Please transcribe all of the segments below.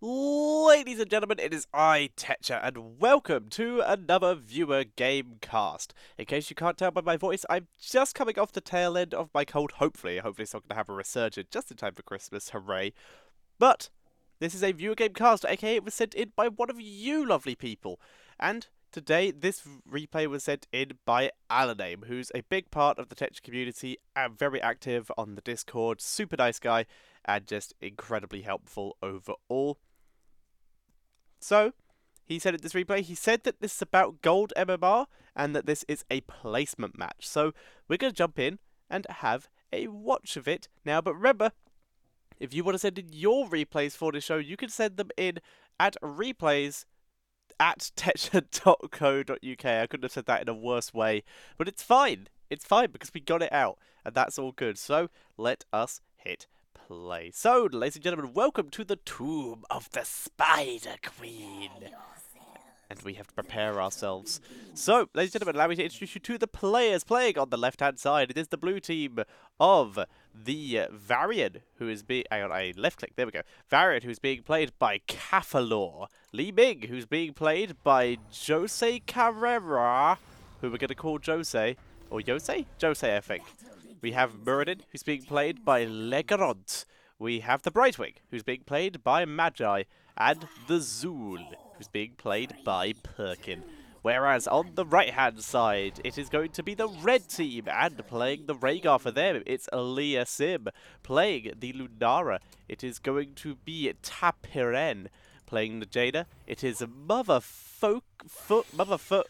Ladies and gentlemen, it is I, Tetcher, and welcome to another viewer gamecast. In case you can't tell by my voice, I'm just coming off the tail end of my cold. Hopefully it's not going to have a resurgence just in time for Christmas. Hooray! But this is a viewer gamecast, aka it was sent in by one of you lovely people, and today this replay was sent in by Aloname, who's a big part of the Tetcher community and very active on the Discord. Super nice guy and just incredibly helpful overall. So, he said in this replay, he said that this is about gold MMR and that this is a placement match. So, we're going to jump in and have a watch of it now. But remember, if you want to send in your replays for the show, you can send them in at replays@tetcher.co.uk. I couldn't have said that in a worse way, but it's fine. It's fine because we got it out, and that's all good. So, let us hit play. So, ladies and gentlemen, welcome to the Tomb of the Spider Queen. And we have to prepare ourselves. So, ladies and gentlemen, allow me to introduce you to the players playing on the left-hand side. It is the blue team of the Varian, who is being... Hang on, I left-click. There we go. Varian, who's being played by Cafalor. Li Ming, who's being played by Jose Carrera, who we're going to call Jose. Or Jose? Jose, I think. We have Muradin, who's being played by Legaront. We have the Brightwing, who's being played by Magi. And the Zool, who's being played by Perkin. Whereas on the right-hand side, it is going to be the red team, and playing the Rhaegar for them, it's Aaliyah Sim. Playing the Lunara, it is going to be Tapiren. Playing the Jada, it is Mother Foot.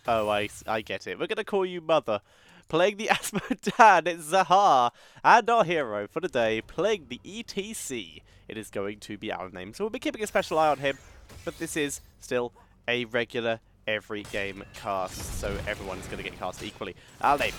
Oh, I get it. We're going to call you Mother. Playing the Asmodan, it's Zahar. And our hero for the day, playing the ETC, it is going to be Aloname. So we'll be keeping a special eye on him, but this is still a regular every game cast, so everyone's going to get cast equally. Aloname,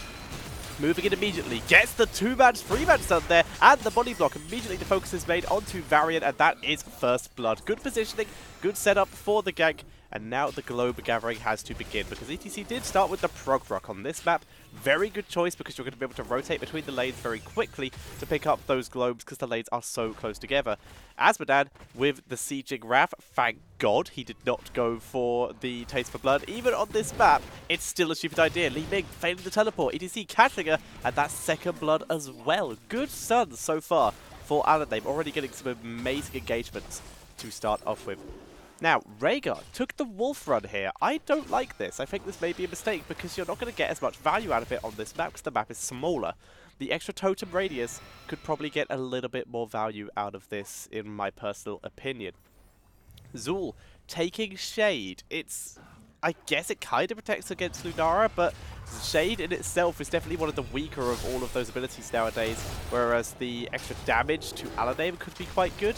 moving in immediately, gets the 2-match, 3-match done there, and the body block. Immediately the focus is made onto Varian, and that is first blood. Good positioning, good setup for the gank. And now the globe gathering has to begin, because ETC did start with the prog rock on this map. Very good choice, because you're going to be able to rotate between the lanes very quickly to pick up those globes, because the lanes are so close together. Asmodan with the Sieging Wrath, thank God he did not go for the Taste for Blood. Even on this map, it's still a stupid idea. Li Ming failing the teleport, ETC catching her, and that's second blood as well. Good stun so far for Aloname, already getting some amazing engagements to start off with. Now, Rhaegar took the wolf run here. I don't like this. I think this may be a mistake because you're not going to get as much value out of it on this map because the map is smaller. The extra totem radius could probably get a little bit more value out of this, in my personal opinion. Zool taking Shade. I guess it kind of protects against Lunara, but Shade in itself is definitely one of the weaker of all of those abilities nowadays, whereas the extra damage to Aloname could be quite good.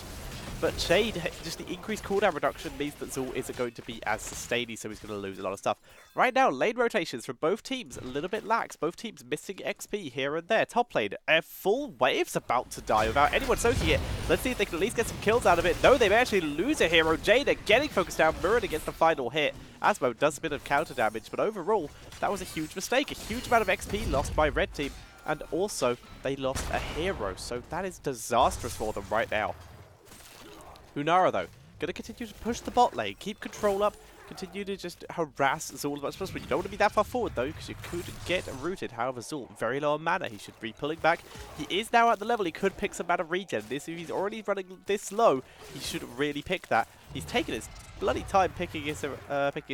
But Shade, just the increased cooldown reduction means that Zool isn't going to be as sustainy, so he's going to lose a lot of stuff. Right now, lane rotations from both teams a little bit lax. Both teams missing XP here and there. Top lane, a full wave's about to die without anyone soaking it. Let's see if they can at least get some kills out of it. No, they may actually lose a hero. Jada getting focused down. Muradin gets the final hit. Asmo does a bit of counter damage, but overall, that was a huge mistake. A huge amount of XP lost by red team, and also they lost a hero, so that is disastrous for them right now. Lunara, though, going to continue to push the bot lane, keep control up, continue to just harass Zool as much as possible. You don't want to be that far forward, though, because you could get rooted. However, Zool, very low on mana. He should be pulling back. He is now at the level he could pick some mana regen. If he's already running this low, he should really pick that. He's taken his bloody time picking his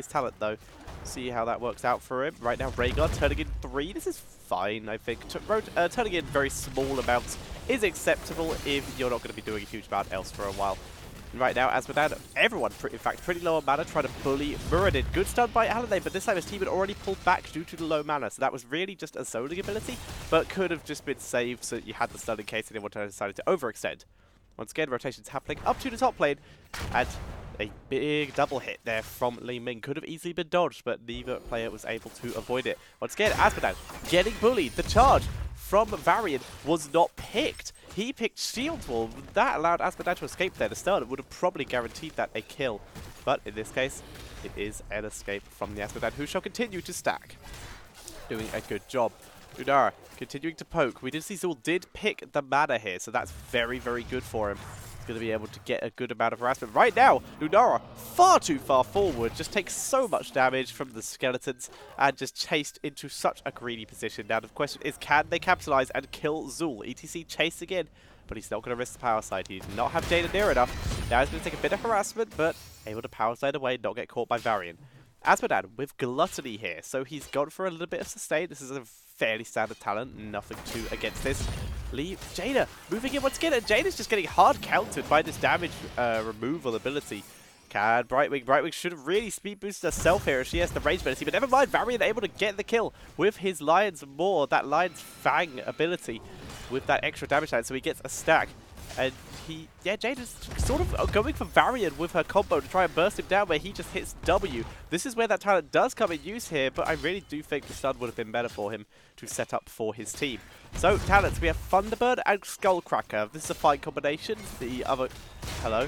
talent, though. See how that works out for him. Right now, Rhaegar turning in 3. This is fine, I think. Turning in very small amounts is acceptable if you're not going to be doing a huge amount else for a while. Right now, Asmodan, everyone, in fact, pretty low on mana, trying to bully Muradin. Good stun by Aloname, but this time his team had already pulled back due to the low mana, so that was really just a zoning ability, but could have just been saved so that you had the stun in case anyone decided to overextend. Once again, rotations happening up to the top lane, and a big double hit there from Li Ming. Could have easily been dodged, but neither player was able to avoid it. Once again, Asmodan getting bullied. The charge from Varian was not picked. He picked Shield Wall. That allowed Asmodan to escape there. The stun would have probably guaranteed that a kill. But in this case, it is an escape from the Asmodan, who shall continue to stack. Doing a good job. Lunara continuing to poke. We did see Zool did pick the mana here, so that's very, very good for him. going to be able to get a good amount of harassment. Right now, Lunara, far too far forward, just takes so much damage from the skeletons and just chased into such a greedy position. Now, the question is, can they capitalize and kill Zul? ETC chased again, but he's not going to risk the power side. He did not have data near enough. Now he's going to take a bit of harassment, but able to power slide away, not get caught by Varian. Asmodan with Gluttony here, so he's gone for a little bit of sustain. This is a fairly standard talent, nothing too against this. Jada moving in once again, and Jada's just getting hard countered by this damage removal ability. Can Brightwing should have really speed boosted herself here as she has the range ability, but never mind, Varian able to get the kill with his Lion's Maw, that Lion's Fang ability with that extra damage line, so he gets a stack. And Jada's sort of going for Varian with her combo to try and burst him down where he just hits W. This is where that talent does come in use here, but I really do think the stun would have been better for him to set up for his team. So, talents, we have Thunderbird and Skullcracker. This is a fine combination. The other... Hello?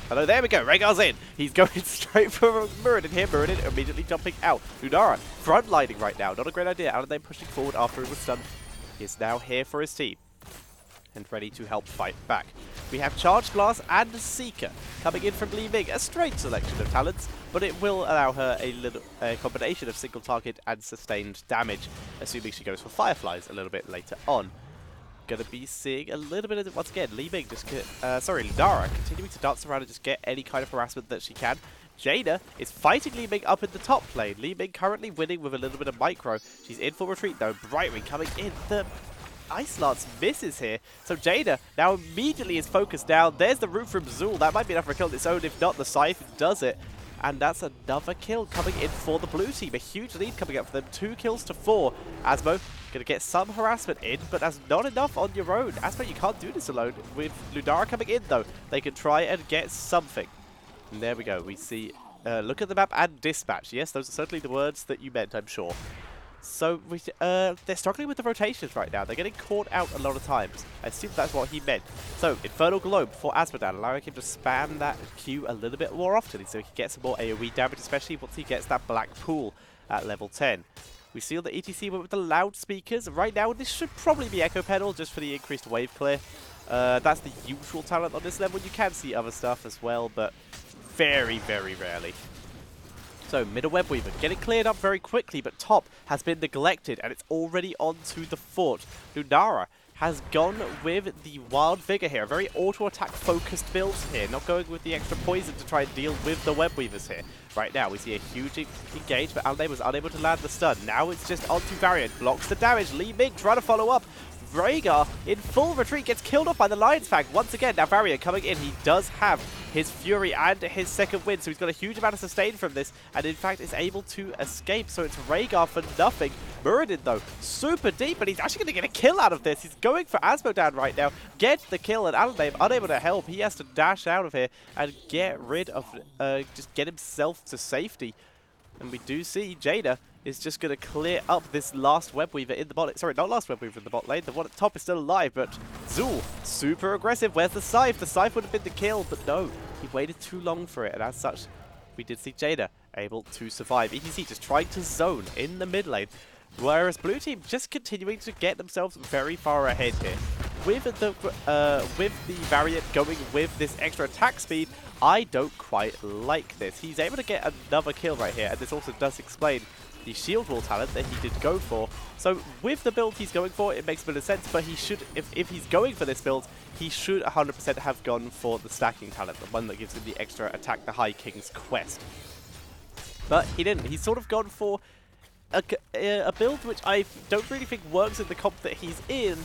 Hello, there we go. Rhaegar's in. He's going straight for Muradin here. Muradin immediately jumping out. Lunara frontlining right now. Not a great idea. Aloname pushing forward after he was stunned. He is now here for his team and ready to help fight back. We have Charged Glass and Seeker coming in from Li Ming, a strange selection of talents, but it will allow her a combination of single target and sustained damage, assuming she goes for Fireflies a little bit later on. Gonna be seeing a little bit of it once again. Li Ming just Lunara continuing to dance around and just get any kind of harassment that she can. Jada is fighting Li Ming up in the top lane. Li Ming currently winning with a little bit of micro. She's in for retreat though. Brightwing coming in. The Ice Lance misses here. So Jada now immediately is focused down. There's the root from Zul. That might be enough for a kill on its own. If not, the Scythe does it. And that's another kill coming in for the blue team. A huge lead coming up for them. 2 kills to 4. Asmo going to get some harassment in, but that's not enough on your own. Asmo, you can't do this alone. With Lunara coming in, though, they can try and get something. And there we go. We see, look at the map and dispatch. Yes, those are certainly the words that you meant, I'm sure. So they're struggling with the rotations right now. They're getting caught out a lot of times. I assume that's what he meant. So, Infernal Globe for Asmodan, allowing him to spam that Q a little bit more often so he can get some more AoE damage, especially once he gets that Black Pool at level 10. We see on the ETC with the loudspeakers. Right now, this should probably be Echo Pedal just for the increased wave clear. That's the usual talent on this level. You can see other stuff as well, but very, very rarely. So, middle web weaver getting cleared up very quickly, but top has been neglected and it's already onto the fort. Lunara has gone with the Wild Vigor here, a very auto-attack focused build here, not going with the extra poison to try and deal with the web weavers here. Right now, we see a huge engage, but Aloname was unable to land the stun. Now it's just onto Varian, blocks the damage. Li Ming trying to follow up. Rhaegar in full retreat gets killed off by the Lion's Fang once again. Now Varian coming in, he does have his Fury and his second wind, so he's got a huge amount of sustain from this, and in fact is able to escape, so it's Rhaegar for nothing. Muradin though, super deep, and he's actually going to get a kill out of this. He's going for Asmodan right now, get the kill, and Aloname unable to help. He has to dash out of here and get rid of, just get himself to safety. And we do see Jada is just going to clear up this last web weaver in the bot. Sorry, not last web weaver in the bot lane. The one at the top is still alive, but Zul, super aggressive. Where's the Scythe? The Scythe would have been the kill, but no. He waited too long for it, and as such, we did see Jada able to survive. ETC just trying to zone in the mid lane, whereas blue team just continuing to get themselves very far ahead here. With the Variant going with this extra attack speed, I don't quite like this. He's able to get another kill right here, and this also does explain the shield wall talent that he did go for. So with the build he's going for, it makes a bit of sense, but he should, if he's going for this build, he should 100% have gone for the stacking talent, the one that gives him the extra attack the High King's quest. But he didn't. He's sort of gone for a build which I don't really think works in the comp that he's in,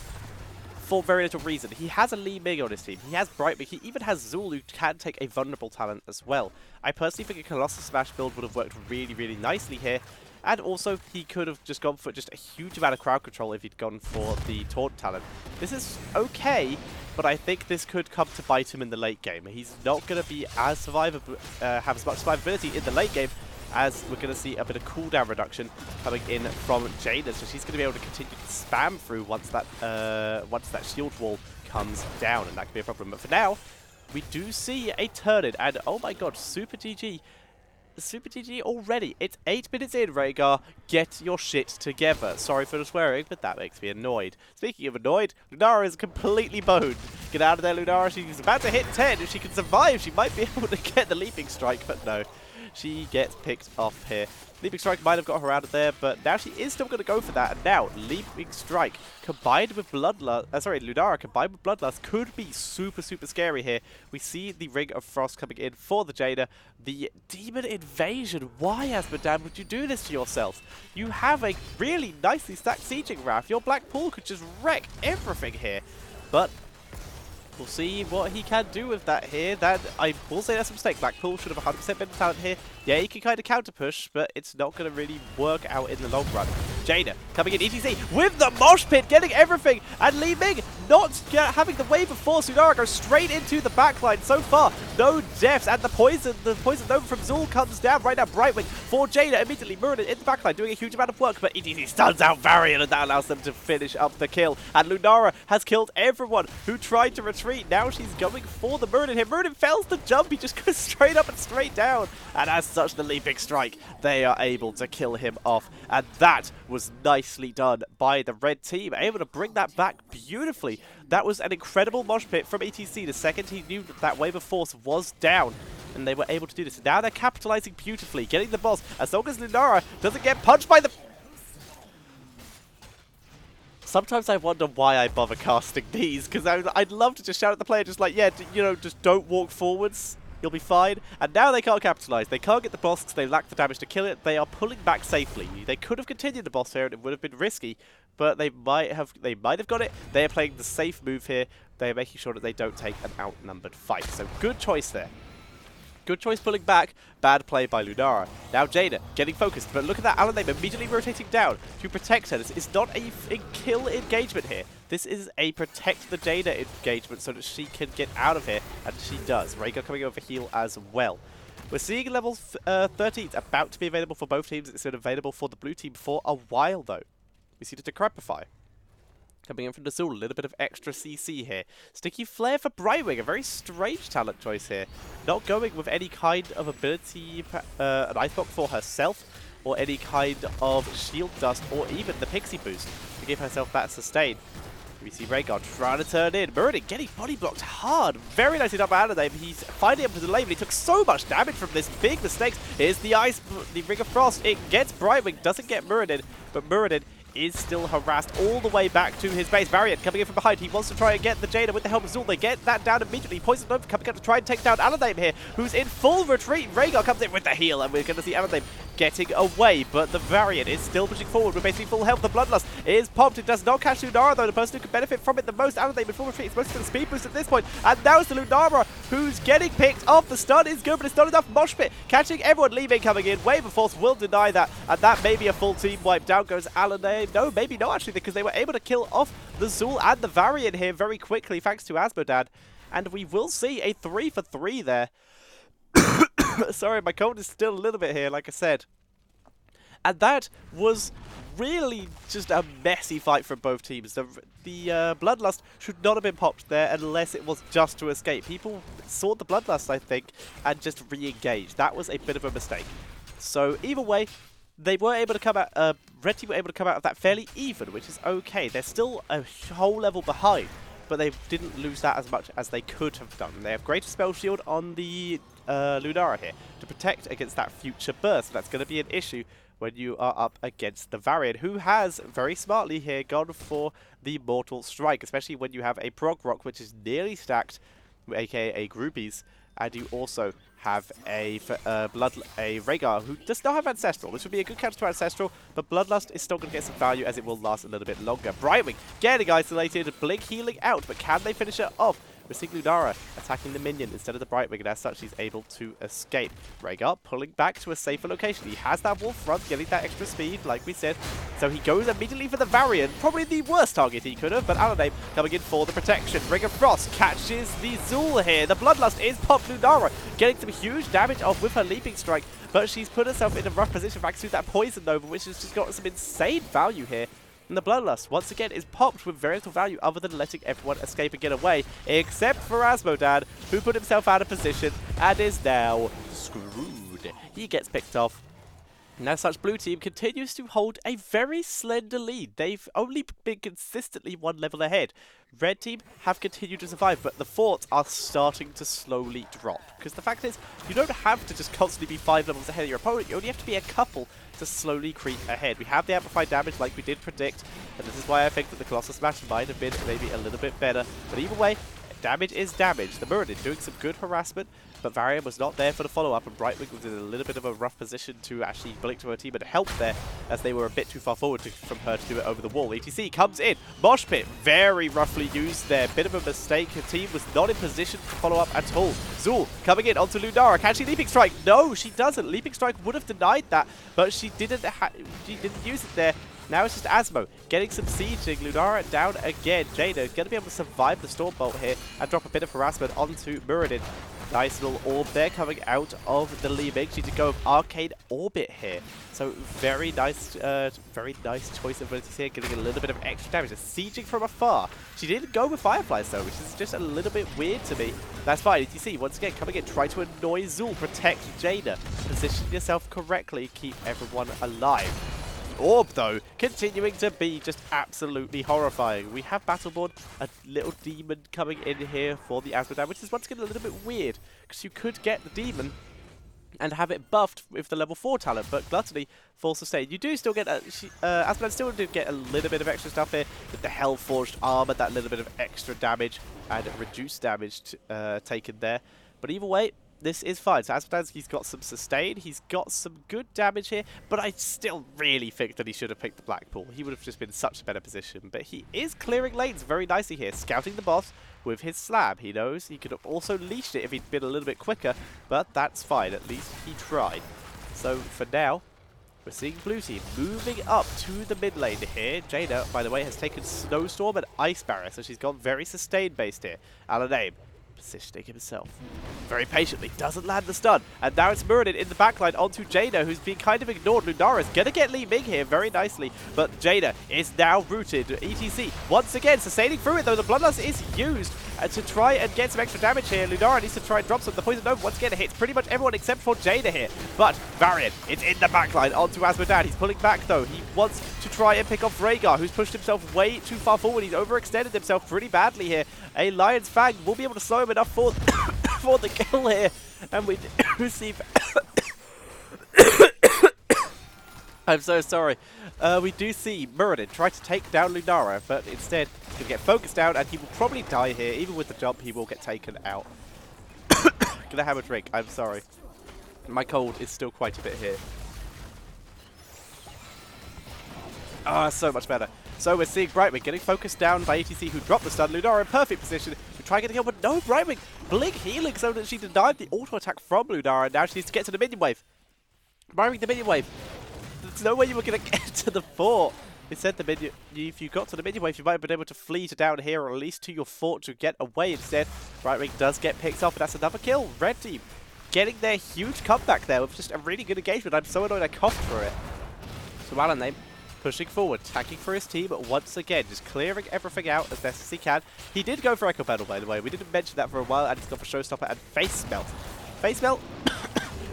for very little reason. He has a Li Ming on his team, he has Brightwing, he even has Zul who can take a vulnerable talent as well. I personally think a Colossus Smash build would have worked really, really nicely here, and also he could have just gone for just a huge amount of crowd control if he'd gone for the Taunt talent. This is okay, but I think this could come to bite him in the late game. He's not going to be as have as much survivability in the late game, as we're going to see a bit of cooldown reduction coming in from Jada, so she's going to be able to continue to spam through once that shield wall comes down, and that could be a problem. But for now, we do see a turn-in, and oh my god, Super GG Super GG already. It's 8 minutes in, Rhaegar. Get your shit together. Sorry for the swearing, but that makes me annoyed. Speaking of annoyed, Lunara is completely boned. Get out of there, Lunara. She's about to hit 10. If she can survive, she might be able to get the leaping strike, but no. She gets picked off here. Leaping Strike might have got her out of there, but now she is still going to go for that. And now, Leaping Strike combined with Bloodlust, Lunara combined with Bloodlust could be super, super scary here. We see the Ring of Frost coming in for the Jaina. The Demon Invasion. Why, Asmodan, would you do this to yourself? You have a really nicely stacked Sieging Wrath. Your Black Pool could just wreck everything here. But we'll see what he can do with that here. That, I will say that's a mistake. Blackpool should have 100% been talent here. Yeah, he can kind of counter push, but it's not going to really work out in the long run. Jaina coming in ETC with the mosh pit, getting everything. And Li Ming not having the wave of force. Lunara goes straight into the backline. So far, no deaths. And the poison Nova from Zul comes down right now. Brightwing for Jaina immediately. Muradin in the backline doing a huge amount of work, but ETC stuns out Varian, and that allows them to finish up the kill. And Lunara has killed everyone who tried to retreat. Now she's going for the Muradin here. Muradin fails to jump. He just goes straight up and straight down. And as such, the Leaping Strike, they are able to kill him off. And that was nicely done by the red team, able to bring that back beautifully. That was an incredible mosh pit from ETC the second he knew that wave of force was down. And they were able to do this. Now they're capitalizing beautifully, getting the boss. As long as Lunara doesn't get punched by the... Sometimes I wonder why I bother casting these, because I'd love to just shout at the player, just like, yeah, you know, just don't walk forwards. You'll be fine. And now they can't capitalize. They can't get the boss because they lack the damage to kill it. They are pulling back safely. They could have continued the boss here and it would have been risky, but they might have got it. They are playing the safe move here. They are making sure that they don't take an outnumbered fight. So good choice there. Good choice pulling back. Bad play by Lunara. Now Jaina getting focused, but look at that Aloname immediately rotating down to protect her. This is not a kill engagement here. This is a protect the Jaina engagement so that she can get out of here, and she does. Rhaegar coming over heal as well. We're seeing level 13 about to be available for both teams. It's been available for the blue team for a while though. We see the Decrepify coming in from the Zul, a little bit of extra CC here. Sticky Flare for Brightwing, a very strange talent choice here. Not going with any kind of ability, an Ice Block for herself, or any kind of Shield Dust, or even the Pixie Boost to give herself that sustain. We see Rhaegar trying to turn in. Muradin getting body blocked hard. Very nicely done by Aloname. He's finally able to delay, but he took so much damage from this. Big mistakes. Here's the Ring of Frost. It gets Brightwing, doesn't get Muradin, but Muradin is still harassed all the way back to his base. Variant coming in from behind. He wants to try and get the Jaina with the help of Zul. They get that down immediately. Poison Nova coming up to try and take down Aloname here, who's in full retreat. Rhaegar comes in with the heal, and we're going to see Aloname getting away, but the Variant is still pushing forward with basically full health. The Bloodlust is popped. It does not catch Lunara, though. The person who can benefit from it the most, Aloname in full retreat, is mostly for the speed boost at this point. And now it's the Lunara who's getting picked off. The stun is good, but it's not enough. Mosh pit catching everyone. Leaving coming in. Wave of Force will deny that, and that may be a full team wipe. Down goes Aloname. No, maybe not actually, because they were able to kill off the Zul and the Variant here very quickly, thanks to Asmodan. And we will see a 3 for 3 there. Sorry, my cold is still a little bit here, like I said. And that was really just a messy fight from both teams. The Bloodlust should not have been popped there unless it was just to escape. People saw the Bloodlust, I think, and just re-engaged. That was a bit of a mistake. So either way, they were able to come out, Red Team were able to come out of that fairly even, which is okay. They're still a whole level behind, but they didn't lose that as much as they could have done. They have greater spell shield on the Lunara here to protect against that future burst. That's going to be an issue when you are up against the Varian, who has very smartly here gone for the Mortal Strike, especially when you have a Prog Rock, which is nearly stacked, aka Groupies, and you also have a Rhaegar who does not have Ancestral. This would be a good counter to Ancestral, but Bloodlust is still going to get some value as it will last a little bit longer. Brightwing getting isolated, Blink healing out, but can they finish it off? We're seeing Lunara attacking the minion instead of the Brightwing, and as such he's able to escape. Rhaegar pulling back to a safer location. He has that wolf front, getting that extra speed, like we said. So he goes immediately for the Variant, probably the worst target he could have, but Aloname coming in for the protection. Ring of Frost catches the Zul here. The Bloodlust is popped. Lunara getting some huge damage off with her Leaping Strike, but she's put herself in a rough position thanks to that Poison Nova, which has just got some insane value here. And the Bloodlust, once again, is popped with very little value other than letting everyone escape and get away, except for Asmodan, who put himself out of position and is now screwed. He gets picked off. And as such, blue team continues to hold a very slender lead. They've only been consistently one level ahead. Red team have continued to survive, but the forts are starting to slowly drop. Because the fact is, you don't have to just constantly be 5 levels ahead of your opponent. You only have to be a couple to slowly creep ahead. We have the amplified damage like we did predict, and this is why I think that the Colossus Smash might have been maybe a little bit better. But either way, damage is damage. The Muradin doing some good harassment, but Varian was not there for the follow-up, and Brightwing was in a little bit of a rough position to actually blink to her team and help there, as they were a bit too far forward from her to do it over the wall. ETC comes in. Mosh Pit, very roughly used there. Bit of a mistake. Her team was not in position to follow up at all. Zul coming in onto Lunara. Can she Leaping Strike? No, she doesn't. Leaping Strike would have denied that, but she didn't use it there. Now it's just Asmo getting some sieging. Lunara down again. Jada is going to be able to survive the Storm Bolt here and drop a bit of harassment onto Muradin. Nice little orb there coming out of the Li Ming. She did go with Arcane Orbit here. So very nice choice of abilities here, getting a little bit of extra damage. Sieging from afar. She didn't go with Fireflies though, which is just a little bit weird to me. That's fine. ETC once again coming in, try to annoy Zul, protect Jada. Position yourself correctly, keep everyone alive. Orb, though, continuing to be just absolutely horrifying. We have Battleborn, a little demon coming in here for the Asmodan, which is once again a little bit weird, because you could get the demon and have it buffed with the level 4 talent, but Gluttony, full sustain. You do still get, Asmodan still did get a little bit of extra stuff here, with the Hellforged armor, that little bit of extra damage, and reduced damage taken there. But either way, this is fine. So Asmodanski's got some sustain, he's got some good damage here, but I still really think that he should have picked the Blackpool. He would have just been in such a better position. But he is clearing lanes very nicely here, scouting the boss with his slab. He knows he could have also leashed it if he'd been a little bit quicker, but that's fine. At least he tried. So for now, we're seeing blue team moving up to the mid lane here. Jada, by the way, has taken Snowstorm and Ice Barrier, so she's gone very sustain based here. Aloname positioning himself very patiently, doesn't land the stun, and now it's Muradin in the backline onto Jada, who's being kind of ignored. Lunara's gonna get Li Ming here very nicely, but Jada is now rooted. ETC once again sustaining through it though. The Bloodlust is used to try and get some extra damage here. Lunara needs to try and drop some. The Poison Nova once again hits pretty much everyone except for Jada here, but Varian, it's in the backline onto Asmodan. He's pulling back though. He wants to try and pick off Rhaegar, who's pushed himself way too far forward. He's overextended himself pretty badly here. A Lion's Fang will be able to slow him enough for for the kill here, and we receive I'm so sorry. We do see Muradin try to take down Lunara, but instead he's going to get focused down, and he will probably die here. Even with the jump, he will get taken out. Gonna have a drink. I'm sorry. My cold is still quite a bit here. Ah, so much better. So we're seeing Brightwing getting focused down by ETC, who dropped the stun. Lunara in perfect position to try getting help, but no, Brightwing blink healing so that she denied the auto attack from Lunara, and now she needs to get to the minion wave. Brightwing the minion wave. There's no way you were going to get to the fort. It said the minion, if you got to the minion wave, you might have been able to flee to down here, or at least to your fort to get away. Instead, Brightwing does get picked off, and that's another kill. Red team getting their huge comeback there with just a really good engagement. I'm so annoyed I coughed for it. So Aloname pushing forward, attacking for his team once again, just clearing everything out as best as he can. He did go for Echo Pedal, by the way. We didn't mention that for a while, and he's gone for Showstopper and Face Melt. Face Melt,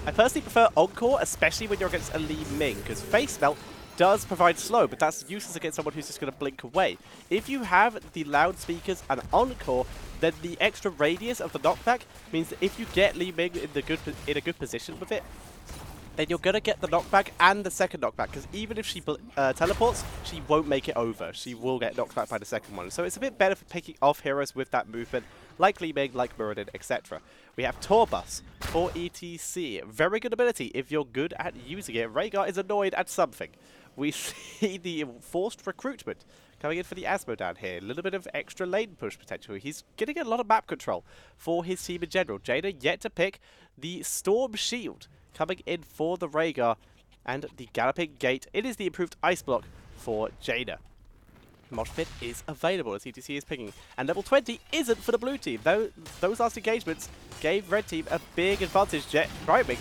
I personally prefer Encore, especially when you're against a Li Ming, because Face Melt does provide slow, but that's useless against someone who's just going to blink away. If you have the loudspeakers and Encore, then the extra radius of the knockback means that if you get Li Ming in a good position with it, then you're going to get the knockback and the second knockback, because even if she teleports, she won't make it over. She will get knocked back by the second one. So it's a bit better for picking off heroes with that movement, like Li Ming, like Muradin, etc. We have Torbus for ETC. Very good ability if you're good at using it. Rhaegar is annoyed at something. We see the forced recruitment coming in for the Asmodan here. A little bit of extra lane push potential. He's getting a lot of map control for his team in general. Jada yet to pick the Storm Shield coming in for the Rhaegar and the Galloping Gate. It is the improved Ice Block for Jada. Mosh Pit is available as ETC is picking. And level 20 isn't for the blue team. Those last engagements gave red team a big advantage. Brightwing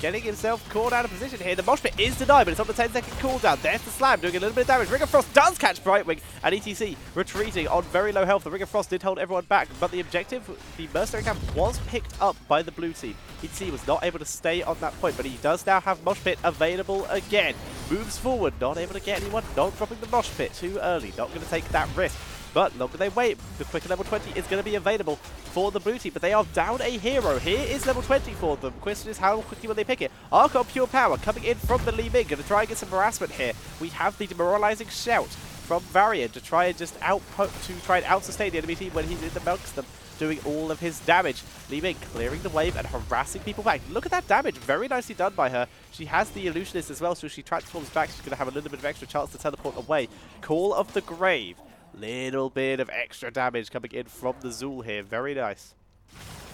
getting himself caught out of position here. The mosh pit is denied, but it's on the 10-second cooldown. There's the slam, doing a little bit of damage. Ring of Frost does catch Brightwing, and ETC retreating on very low health. The Ring of Frost did hold everyone back, but the objective, the Mercenary Camp, was picked up by the blue team. ETC was not able to stay on that point, but he does now have mosh pit available again. Moves forward, not able to get anyone, not dropping the mosh pit too early, not going to take that risk. But longer they wait, the quicker level 20 is going to be available for the blue team. But they are down a hero. Here is level 20 for them. Question is, how quickly will they pick it? Archon Pure Power coming in from the Li Ming. Going to try and get some harassment here. We have the demoralizing shout from Varian to try and just out-sustain the enemy team when he's in amongst them, doing all of his damage. Li Ming clearing the wave and harassing people back. Look at that damage. Very nicely done by her. She has the illusionist as well, so if she transforms back, she's going to have a little bit of extra chance to teleport away. Call of the Grave. Little bit of extra damage coming in from the Zool here. Very nice.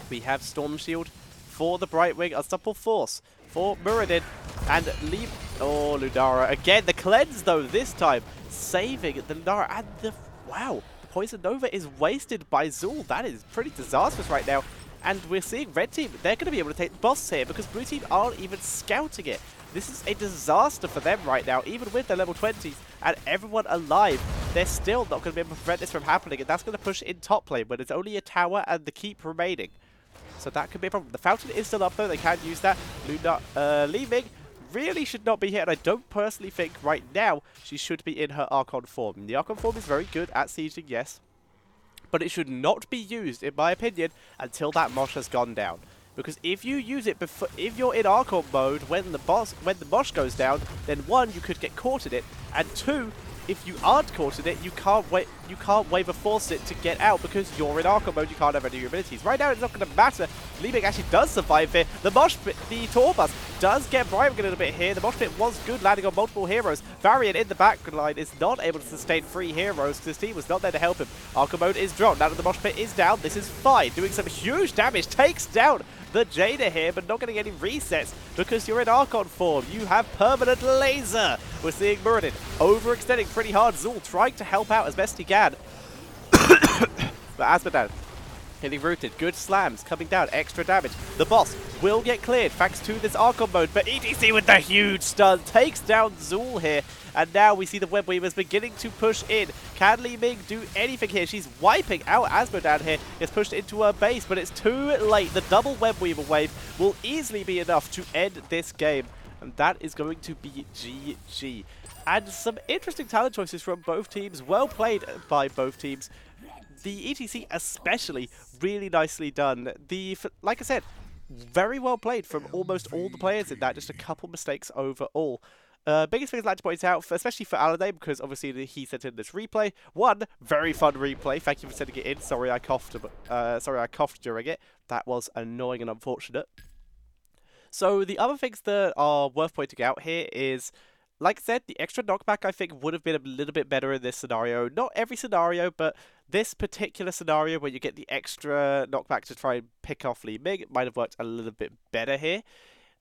We have Storm Shield for the Brightwing. Unstoppable Force for Muradin. And leave... Oh, Lunara. Again, the cleanse, though, this time. Saving the Lunara. And the... Wow. The Poison Nova is wasted by Zool. That is pretty disastrous right now. And we're seeing Red Team. They're going to be able to take the boss here because Blue Team aren't even scouting it. This is a disaster for them right now, even with their level 20s and everyone alive. They're still not going to be able to prevent this from happening, and that's going to push in top lane when it's only a tower and the keep remaining. So that could be a problem. The fountain is still up though, they can use that. Li Ming really should not be here, and I don't personally think right now she should be in her Archon form. The Archon form is very good at sieging, yes, but it should not be used, in my opinion, until that mosh has gone down. Because if you use it before, if you're in Archon mode when the mosh goes down, then one, you could get caught in it, and two, if you aren't caught in it, you can't wave a force it to get out because you're in Archon mode. You can't have any of your abilities. Right now, it's not going to matter. Li Ming actually does survive here. The mosh pit, the Torbus does get Brightwing a little bit here. The mosh pit was good, landing on multiple heroes. Varian in the back line is not able to sustain 3 heroes because his team was not there to help him. Archon mode is dropped. Now that the mosh pit is down, this is fine. Doing some huge damage, takes down the Jada here, but not getting any resets because you're in Archon form. You have permanent laser. We're seeing Muradin overextending pretty hard. Zool trying to help out as best he can. But Asmodan hitting rooted. Good slams coming down. Extra damage. The boss will get cleared thanks to this Archon mode, but ETC with the huge stun takes down Zool here. And now we see the Web Weavers beginning to push in. Can Li Ming do anything here? She's wiping out Asmodan here. Gets pushed into her base, but it's too late. The double Web Weaver wave will easily be enough to end this game. And that is going to be GG. And some interesting talent choices from both teams. Well played by both teams. The ETC especially really nicely done. Like I said, very well played from almost all the players in that. Just a couple mistakes overall. Biggest thing I'd like to point out, especially for Aloname, because obviously he sent in this replay. One, very fun replay. Thank you for sending it in. Sorry I coughed. Sorry I coughed during it. That was annoying and unfortunate. So the other things that are worth pointing out here is, like I said, the extra knockback I think would have been a little bit better in this scenario. Not every scenario, but this particular scenario where you get the extra knockback to try and pick off Li Ming, it might have worked a little bit better here.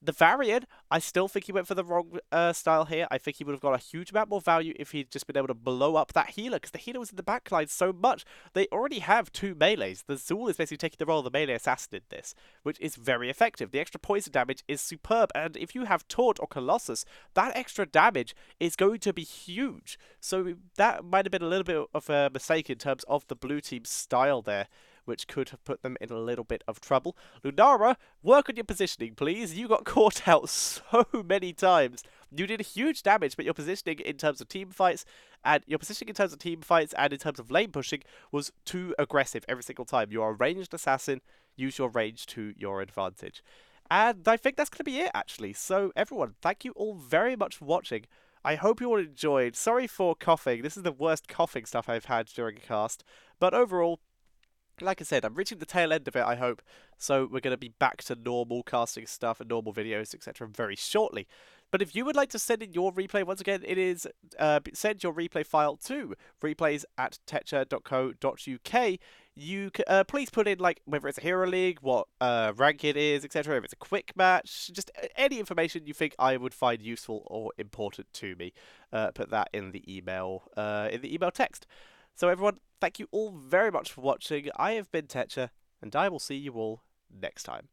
The Varian, I still think he went for the wrong style here. I think he would have got a huge amount more value if he'd just been able to blow up that healer, because the healer was in the backline so much. They already have 2 melees. The Zool is basically taking the role of the melee assassin in this, which is very effective. The extra poison damage is superb, and if you have Taunt or Colossus, that extra damage is going to be huge. So that might have been a little bit of a mistake in terms of the blue team's style there, which could have put them in a little bit of trouble. Lunara, work on your positioning, please. You got caught out so many times. You did huge damage, but your positioning in terms of team fights and in terms of lane pushing was too aggressive every single time. You are a ranged assassin. Use your range to your advantage. And I think that's going to be it, actually. So, everyone, thank you all very much for watching. I hope you all enjoyed. Sorry for coughing. This is the worst coughing stuff I've had during a cast. But overall, like I said, I'm reaching the tail end of it, I hope, so we're going to be back to normal casting stuff and normal videos, etc. very shortly. But if you would like to send in your replay, once again, it is send your replay file to replays@tetcher.co.uk. You please put in, like, whether it's a Hero League, what rank it is, etc. If it's a quick match, just any information you think I would find useful or important to me. Put that in the email text. So everyone, thank you all very much for watching. I have been Tetcher, and I will see you all next time.